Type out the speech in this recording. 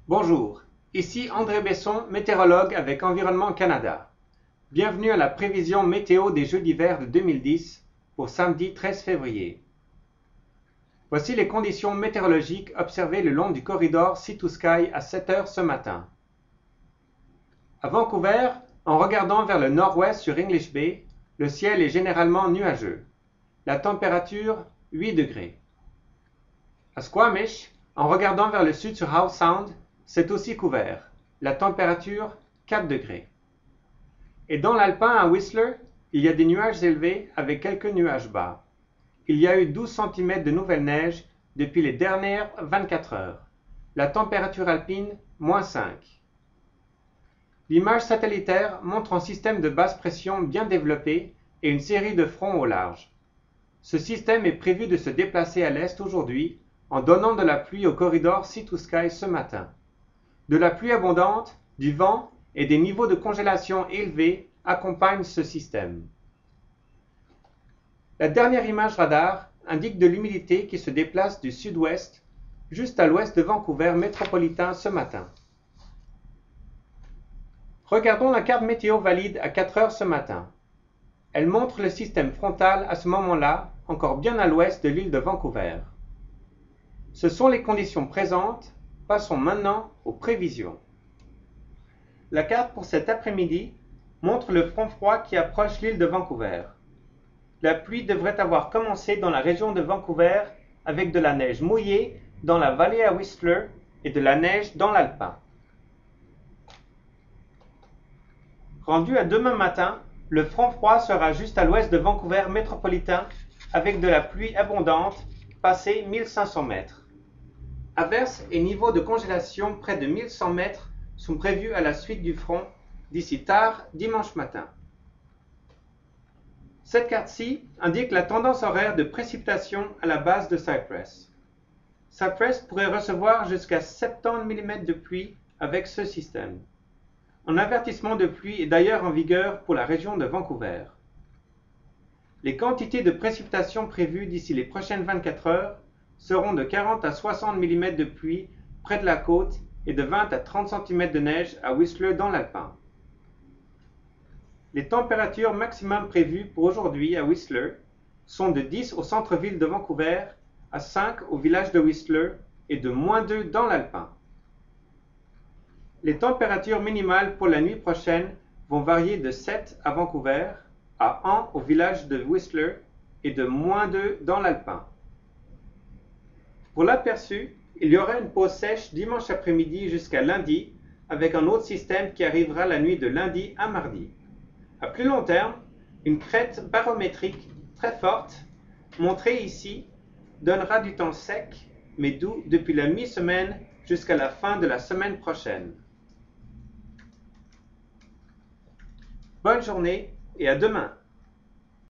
Bonjour, ici André Besson, météorologue avec Environnement Canada. Bienvenue à la prévision météo des Jeux d'hiver de 2010 pour samedi 13 février. Voici les conditions météorologiques observées le long du corridor Sea to Sky à 7 heures ce matin. À Vancouver, en regardant vers le nord-ouest sur English Bay, le ciel est généralement nuageux. La température 8 degrés. À Squamish, en regardant vers le sud sur Howe Sound, c'est aussi couvert. La température 4 degrés. Et dans l'Alpin à Whistler, il y a des nuages élevés avec quelques nuages bas. Il y a eu 12 cm de nouvelle neige depuis les dernières 24 heures. La température alpine, -5. L'image satellitaire montre un système de basse pression bien développé et une série de fronts au large. Ce système est prévu de se déplacer à l'est aujourd'hui en donnant de la pluie au corridor Sea to Sky ce matin. De la pluie abondante, du vent et des niveaux de congélation élevés accompagnent ce système. La dernière image radar indique de l'humidité qui se déplace du sud-ouest juste à l'ouest de Vancouver métropolitain ce matin. Regardons la carte météo valide à 4 heures ce matin. Elle montre le système frontal à ce moment-là, encore bien à l'ouest de l'île de Vancouver. Ce sont les conditions présentes. Passons maintenant aux prévisions. La carte pour cet après-midi montre le front froid qui approche l'île de Vancouver. La pluie devrait avoir commencé dans la région de Vancouver avec de la neige mouillée dans la vallée à Whistler et de la neige dans l'Alpin. Rendu à demain matin, le front froid sera juste à l'ouest de Vancouver métropolitain avec de la pluie abondante passé 1500 mètres. Averses et niveaux de congélation près de 1100 mètres sont prévus à la suite du front d'ici tard dimanche matin. Cette carte-ci indique la tendance horaire de précipitation à la base de Cypress. Cypress pourrait recevoir jusqu'à 70 mm de pluie avec ce système. Un avertissement de pluie est d'ailleurs en vigueur pour la région de Vancouver. Les quantités de précipitations prévues d'ici les prochaines 24 heures seront de 40 à 60 mm de pluie près de la côte et de 20 à 30 cm de neige à Whistler dans l'Alpin. Les températures maximum prévues pour aujourd'hui à Whistler sont de 10 au centre-ville de Vancouver, à 5 au village de Whistler et de -2 dans l'Alpin. Les températures minimales pour la nuit prochaine vont varier de 7 à Vancouver, à 1 au village de Whistler et de -2 dans l'Alpin. Pour l'aperçu, il y aura une pause sèche dimanche après-midi jusqu'à lundi avec un autre système qui arrivera la nuit de lundi à mardi. À plus long terme, une crête barométrique très forte, montrée ici, donnera du temps sec mais doux depuis la mi-semaine jusqu'à la fin de la semaine prochaine. Bonne journée et à demain!